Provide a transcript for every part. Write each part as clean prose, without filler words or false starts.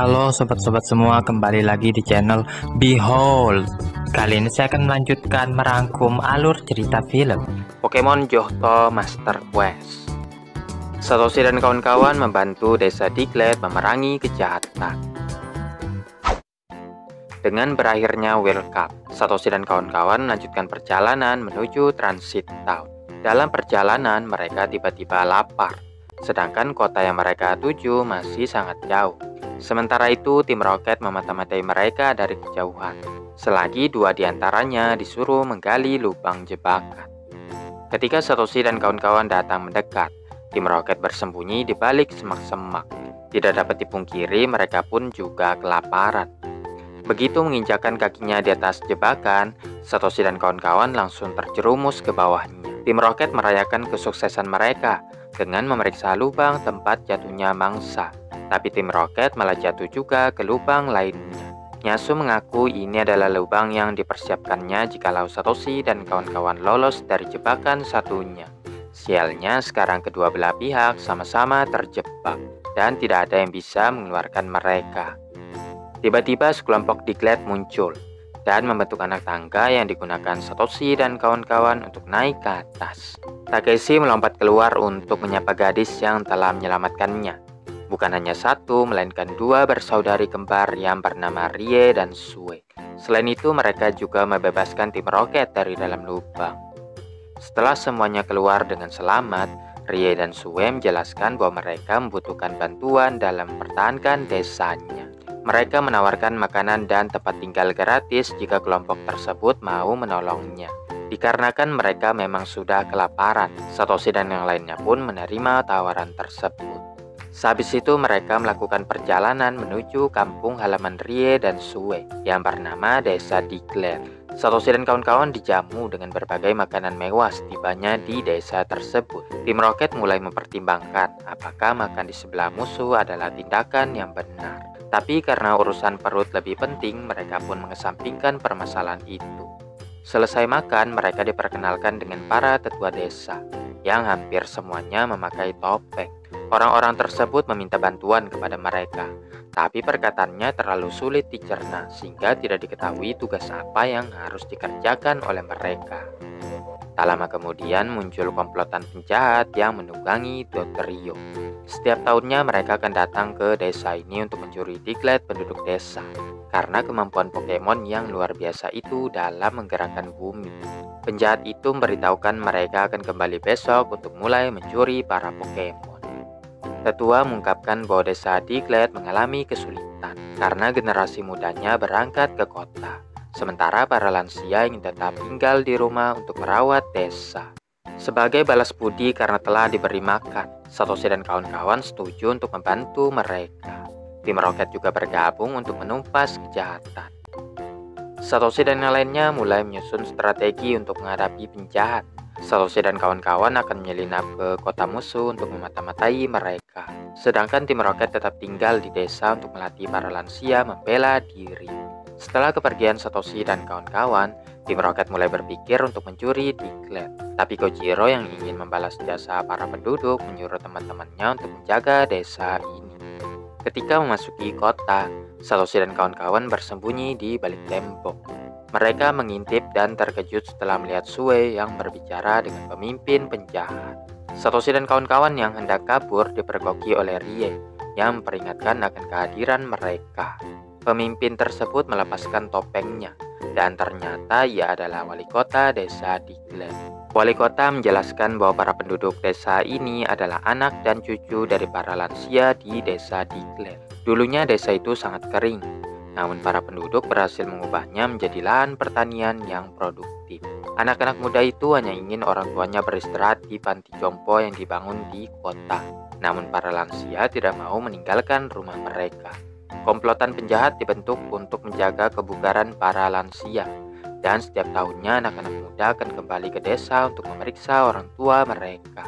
Halo sobat-sobat semua, kembali lagi di channel Behold. Kali ini saya akan melanjutkan merangkum alur cerita film Pokemon Johto Master Quest. Satoshi dan kawan-kawan membantu desa Diglett memerangi kejahatan. Dengan berakhirnya World Cup, Satoshi dan kawan-kawan melanjutkan perjalanan menuju Transit Town. Dalam perjalanan mereka tiba-tiba lapar, sedangkan kota yang mereka tuju masih sangat jauh. Sementara itu, tim Rocket memata-matai mereka dari kejauhan, selagi dua di antaranya disuruh menggali lubang jebakan. Ketika Satoshi dan kawan-kawan datang mendekat, tim Rocket bersembunyi di balik semak-semak. Tidak dapat dipungkiri, mereka pun juga kelaparan. Begitu menginjakan kakinya di atas jebakan, Satoshi dan kawan-kawan langsung terjerumus ke bawahnya. Tim Rocket merayakan kesuksesan mereka dengan memeriksa lubang tempat jatuhnya mangsa. Tapi tim Rocket malah jatuh juga ke lubang lainnya. Nyasu mengaku ini adalah lubang yang dipersiapkannya jikalau Satoshi dan kawan-kawan lolos dari jebakan satunya. Sialnya sekarang kedua belah pihak sama-sama terjebak dan tidak ada yang bisa mengeluarkan mereka. Tiba-tiba sekelompok Diglett muncul dan membentuk anak tangga yang digunakan Satoshi dan kawan-kawan untuk naik ke atas. Takeshi melompat keluar untuk menyapa gadis yang telah menyelamatkannya. Bukan hanya satu, melainkan dua bersaudari kembar yang bernama Rie dan Sue. Selain itu, mereka juga membebaskan tim Rocket dari dalam lubang. Setelah semuanya keluar dengan selamat, Rie dan Sue menjelaskan bahwa mereka membutuhkan bantuan dalam mempertahankan desanya. Mereka menawarkan makanan dan tempat tinggal gratis jika kelompok tersebut mau menolongnya. Dikarenakan mereka memang sudah kelaparan, Satoshi dan yang lainnya pun menerima tawaran tersebut. Sehabis itu mereka melakukan perjalanan menuju kampung halaman Rie dan Sue yang bernama Desa Diglett. Satoshi dan kawan-kawan dijamu dengan berbagai makanan mewah setibanya di desa tersebut. Tim Rocket mulai mempertimbangkan apakah makan di sebelah musuh adalah tindakan yang benar. Tapi karena urusan perut lebih penting, mereka pun mengesampingkan permasalahan itu. Selesai makan, mereka diperkenalkan dengan para tetua desa yang hampir semuanya memakai topeng. Orang-orang tersebut meminta bantuan kepada mereka, tapi perkataannya terlalu sulit dicerna sehingga tidak diketahui tugas apa yang harus dikerjakan oleh mereka. Tak lama kemudian muncul komplotan penjahat yang menunggangi Dr. Rio. Setiap tahunnya mereka akan datang ke desa ini untuk mencuri Diglett penduduk desa, karena kemampuan Pokemon yang luar biasa itu dalam menggerakkan bumi. Penjahat itu memberitahukan mereka akan kembali besok untuk mulai mencuri para Pokemon. Tetua mengungkapkan bahwa desa Diglett mengalami kesulitan karena generasi mudanya berangkat ke kota, sementara para lansia ingin tetap tinggal di rumah untuk merawat desa. Sebagai balas budi karena telah diberi makan, Satoshi dan kawan-kawan setuju untuk membantu mereka. Tim Rocket juga bergabung untuk menumpas kejahatan. Satoshi dan yang lainnya mulai menyusun strategi untuk menghadapi penjahat. Satoshi dan kawan-kawan akan menyelinap ke kota musuh untuk memata-matai mereka. Sedangkan tim Rocket tetap tinggal di desa untuk melatih para lansia membela diri. Setelah kepergian Satoshi dan kawan-kawan, tim Rocket mulai berpikir untuk mencuri Diglett. Tapi Kojiro yang ingin membalas jasa para penduduk menyuruh teman-temannya untuk menjaga desa ini. Ketika memasuki kota, Satoshi dan kawan-kawan bersembunyi di balik tembok. Mereka mengintip dan terkejut setelah melihat Sue yang berbicara dengan pemimpin penjahat. Satoshi dan kawan-kawan yang hendak kabur dipergoki oleh Rie yang memperingatkan akan kehadiran mereka. Pemimpin tersebut melepaskan topengnya dan ternyata ia adalah wali kota desa Diglett. Wali kota menjelaskan bahwa para penduduk desa ini adalah anak dan cucu dari para lansia di desa Diglett. Dulunya desa itu sangat kering, namun para penduduk berhasil mengubahnya menjadi lahan pertanian yang produktif. Anak-anak muda itu hanya ingin orang tuanya beristirahat di panti jompo yang dibangun di kota. Namun para lansia tidak mau meninggalkan rumah mereka. Komplotan penjahat dibentuk untuk menjaga kebugaran para lansia. Dan setiap tahunnya anak-anak muda akan kembali ke desa untuk memeriksa orang tua mereka.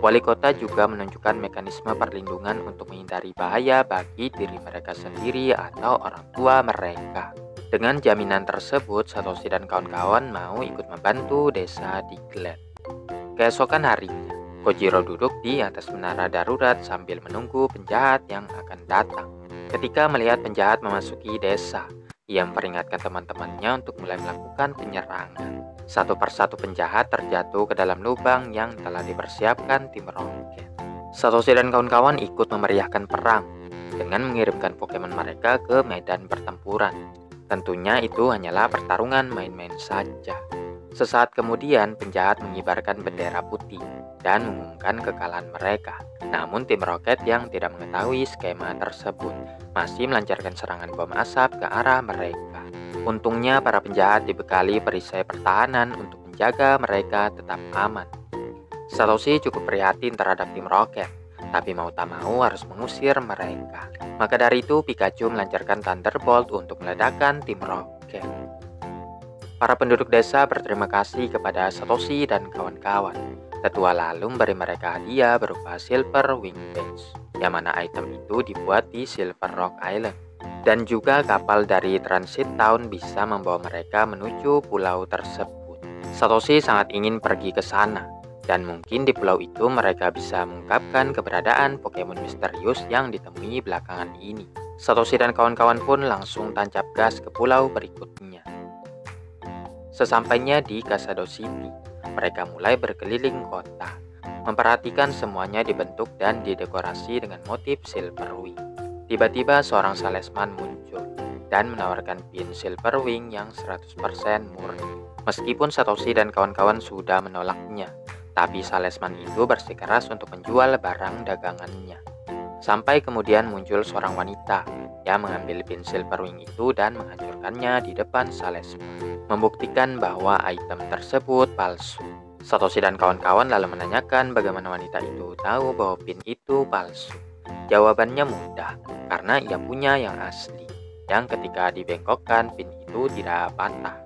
Wali kota juga menunjukkan mekanisme perlindungan untuk menghindari bahaya bagi diri mereka sendiri atau orang tua mereka. Dengan jaminan tersebut, Satoshi dan kawan-kawan mau ikut membantu desa Diglett. Keesokan harinya, Kojiro duduk di atas menara darurat sambil menunggu penjahat yang akan datang. Ketika melihat penjahat memasuki desa, ia memperingatkan teman-temannya untuk mulai melakukan penyerangan. Satu persatu penjahat terjatuh ke dalam lubang yang telah dipersiapkan tim Rocket. Satoshi dan kawan-kawan ikut memeriahkan perang dengan mengirimkan Pokemon mereka ke medan pertempuran. Tentunya itu hanyalah pertarungan main-main saja. Sesaat kemudian, penjahat mengibarkan bendera putih dan mengumumkan kekalahan mereka. Namun tim Rocket yang tidak mengetahui skema tersebut masih melancarkan serangan bom asap ke arah mereka. Untungnya para penjahat dibekali perisai pertahanan untuk menjaga mereka tetap aman. Satoshi cukup prihatin terhadap tim Rocket, tapi mau tak mau harus mengusir mereka. Maka dari itu Pikachu melancarkan Thunderbolt untuk meledakkan tim Rocket. Para penduduk desa berterima kasih kepada Satoshi dan kawan-kawan. Tetua lalu memberi mereka hadiah berupa Silver Wing Badge, yang mana item itu dibuat di Silver Rock Island. Dan juga kapal dari Transit Town bisa membawa mereka menuju pulau tersebut. Satoshi sangat ingin pergi ke sana, dan mungkin di pulau itu mereka bisa mengungkapkan keberadaan Pokemon misterius yang ditemui belakangan ini. Satoshi dan kawan-kawan pun langsung tancap gas ke pulau berikutnya. Sesampainya di Kasado City, mereka mulai berkeliling kota, memperhatikan semuanya dibentuk dan didekorasi dengan motif Silverwing. Tiba-tiba seorang salesman muncul dan menawarkan pin Silverwing yang 100% murni. Meskipun Satoshi dan kawan-kawan sudah menolaknya, tapi salesman itu bersikeras untuk menjual barang dagangannya. Sampai kemudian muncul seorang wanita yang mengambil pin Silverwing itu dan menghancurkannya di depan salesman, membuktikan bahwa item tersebut palsu. Satoshi dan kawan-kawan lalu menanyakan bagaimana wanita itu tahu bahwa pin itu palsu. Jawabannya mudah, karena ia punya yang asli, yang ketika dibengkokkan pin itu tidak patah.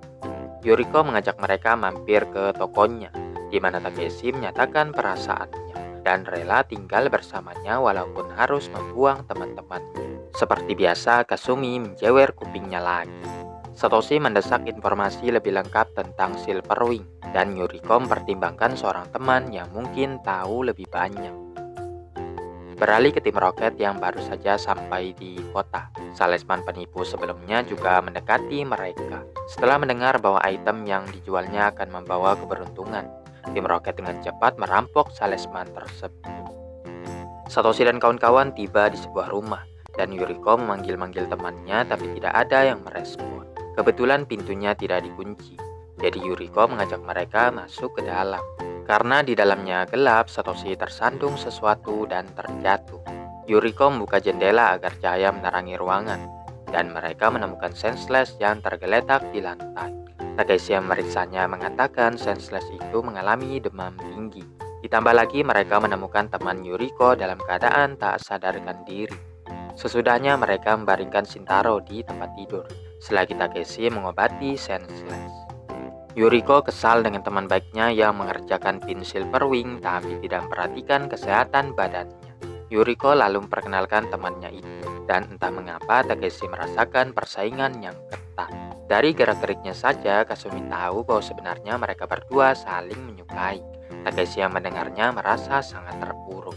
Yuriko mengajak mereka mampir ke tokonya, di mana Takeshi menyatakan perasaannya dan rela tinggal bersamanya walaupun harus membuang teman-temannya. Seperti biasa, Kasumi menjewer kupingnya lagi. Satoshi mendesak informasi lebih lengkap tentang Silverwing, dan Yuriko mempertimbangkan seorang teman yang mungkin tahu lebih banyak. Beralih ke tim Rocket yang baru saja sampai di kota. Salesman penipu sebelumnya juga mendekati mereka. Setelah mendengar bahwa item yang dijualnya akan membawa keberuntungan, tim Rocket dengan cepat merampok salesman tersebut. Satoshi dan kawan-kawan tiba di sebuah rumah, dan Yuriko memanggil-manggil temannya tapi tidak ada yang merespon. Kebetulan pintunya tidak dikunci, jadi Yuriko mengajak mereka masuk ke dalam. Karena di dalamnya gelap, Satoshi tersandung sesuatu dan terjatuh. Yuriko membuka jendela agar cahaya menerangi ruangan, dan mereka menemukan Senseless yang tergeletak di lantai. Takeshi yang memeriksanya mengatakan Senseless itu mengalami demam tinggi. Ditambah lagi mereka menemukan teman Yuriko dalam keadaan tak sadarkan diri. Sesudahnya mereka membaringkan Shintaro di tempat tidur, selagi Takeshi mengobati Senseless. Yuriko kesal dengan teman baiknya yang mengerjakan pin Silverwing tapi tidak memperhatikan kesehatan badannya. Yuriko lalu memperkenalkan temannya itu, dan entah mengapa Takeshi merasakan persaingan yang ketat. Dari gerak-geriknya saja, Kasumi tahu bahwa sebenarnya mereka berdua saling menyukai. Takeshi yang mendengarnya merasa sangat terpuruk.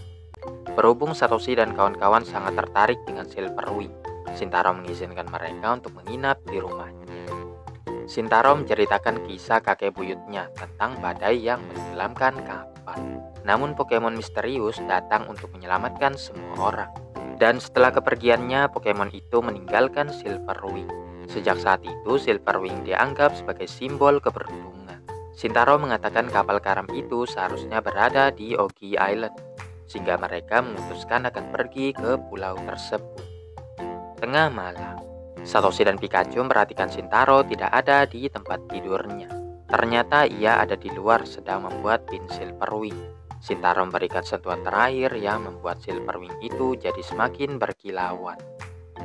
Berhubung Satoshi dan kawan-kawan sangat tertarik dengan Silverwing, Shintaro mengizinkan mereka untuk menginap di rumahnya. Shintaro menceritakan kisah kakek buyutnya tentang badai yang menenggelamkan kapal. Namun Pokemon misterius datang untuk menyelamatkan semua orang. Dan setelah kepergiannya, Pokemon itu meninggalkan Silverwing. Sejak saat itu, Silverwing dianggap sebagai simbol keberuntungan. Shintaro mengatakan kapal karam itu seharusnya berada di Ogi Island, sehingga mereka memutuskan akan pergi ke pulau tersebut. Tengah malam, Satoshi dan Pikachu memperhatikan Shintaro tidak ada di tempat tidurnya. Ternyata ia ada di luar sedang membuat pin Silverwing. Shintaro memberikan sentuhan terakhir yang membuat Silverwing itu jadi semakin berkilauan.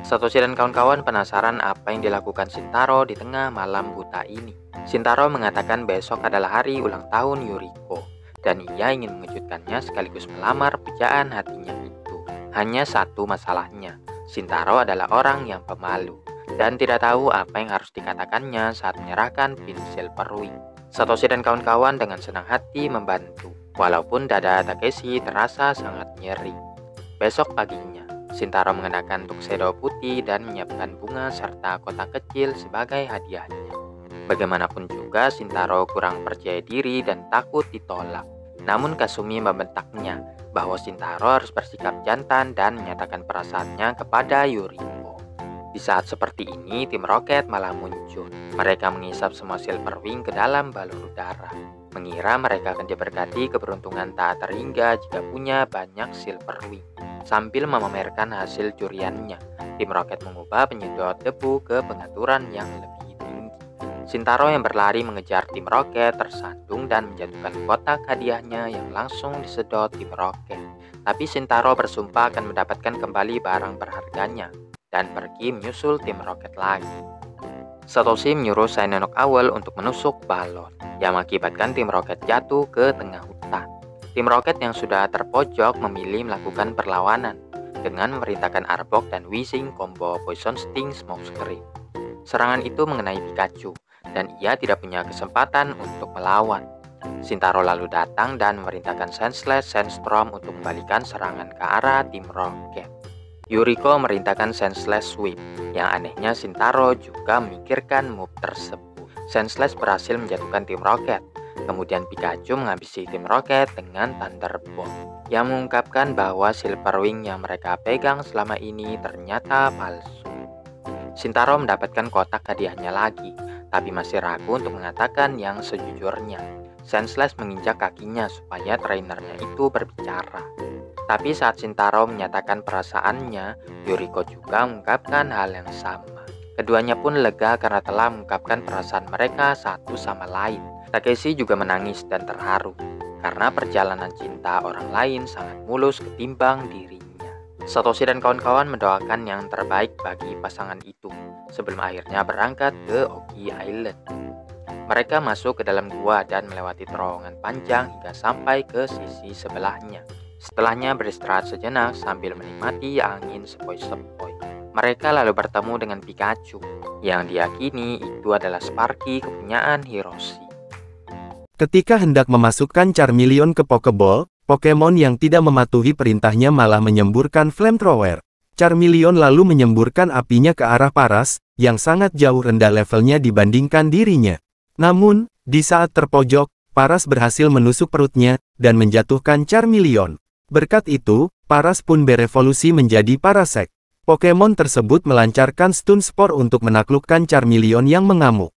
Satoshi dan kawan-kawan penasaran apa yang dilakukan Shintaro di tengah malam buta ini. Shintaro mengatakan besok adalah hari ulang tahun Yuriko, dan ia ingin mengejutkannya sekaligus melamar pujaan hatinya itu. Hanya satu masalahnya, Shintaro adalah orang yang pemalu dan tidak tahu apa yang harus dikatakannya saat menyerahkan pin Silverwing. Satoshi dan kawan-kawan dengan senang hati membantu, walaupun dada Takeshi terasa sangat nyeri. Besok paginya, Shintaro mengenakan tuxedo putih dan menyiapkan bunga serta kotak kecil sebagai hadiahnya. Bagaimanapun juga, Shintaro kurang percaya diri dan takut ditolak. Namun Kasumi membentaknya bahwa Shintaro harus bersikap jantan dan menyatakan perasaannya kepada Yuriko. Di saat seperti ini, tim Rocket malah muncul. Mereka mengisap semua Silver Wing ke dalam balon udara. Mengira mereka akan diberkati keberuntungan tak terhingga jika punya banyak Silver Wing. Sambil memamerkan hasil curiannya, tim Rocket mengubah penyedot debu ke pengaturan yang lebih tinggi. Shintaro yang berlari mengejar tim Rocket tersandung dan menjatuhkan kotak hadiahnya yang langsung disedot tim Rocket. Tapi Shintaro bersumpah akan mendapatkan kembali barang berharganya dan pergi menyusul tim Rocket lagi. Satoshi menyuruh Sainenok Owl untuk menusuk balon yang mengakibatkan tim Rocket jatuh ke tengah hutan. Tim Rocket yang sudah terpojok memilih melakukan perlawanan dengan memerintahkan Arbok dan Weezing combo Poison Sting Smoke Screen. Serangan itu mengenai Pikachu dan ia tidak punya kesempatan untuk melawan. Shintaro lalu datang dan memerintahkan Sandslash Sandstorm untuk membalikan serangan ke arah tim Rocket. Yuriko memerintahkan Sandslash Sweep. Yang anehnya Shintaro juga memikirkan move tersebut. Sandslash berhasil menjatuhkan tim Rocket. Kemudian Pikachu menghabisi tim Rocket dengan Thunderbolt yang mengungkapkan bahwa Silver Wing yang mereka pegang selama ini ternyata palsu. Shintaro mendapatkan kotak hadiahnya lagi, tapi masih ragu untuk mengatakan yang sejujurnya. Sandslash menginjak kakinya supaya trainernya itu berbicara. Tapi saat Shintaro menyatakan perasaannya, Yuriko juga mengungkapkan hal yang sama. Keduanya pun lega karena telah mengungkapkan perasaan mereka satu sama lain. Takeshi juga menangis dan terharu karena perjalanan cinta orang lain sangat mulus ketimbang dirinya. Satoshi dan kawan-kawan mendoakan yang terbaik bagi pasangan itu sebelum akhirnya berangkat ke Oki Island. Mereka masuk ke dalam gua dan melewati terowongan panjang hingga sampai ke sisi sebelahnya. Setelahnya beristirahat sejenak sambil menikmati angin sepoi-sepoi. Mereka lalu bertemu dengan Pikachu yang diyakini itu adalah Sparky kepunyaan Hiroshi. Ketika hendak memasukkan Charmeleon ke Pokeball, Pokemon yang tidak mematuhi perintahnya malah menyemburkan flamethrower. Charmeleon lalu menyemburkan apinya ke arah Paras, yang sangat jauh rendah levelnya dibandingkan dirinya. Namun, di saat terpojok, Paras berhasil menusuk perutnya, dan menjatuhkan Charmeleon. Berkat itu, Paras pun berevolusi menjadi Parasect. Pokemon tersebut melancarkan Stun Spore untuk menaklukkan Charmeleon yang mengamuk.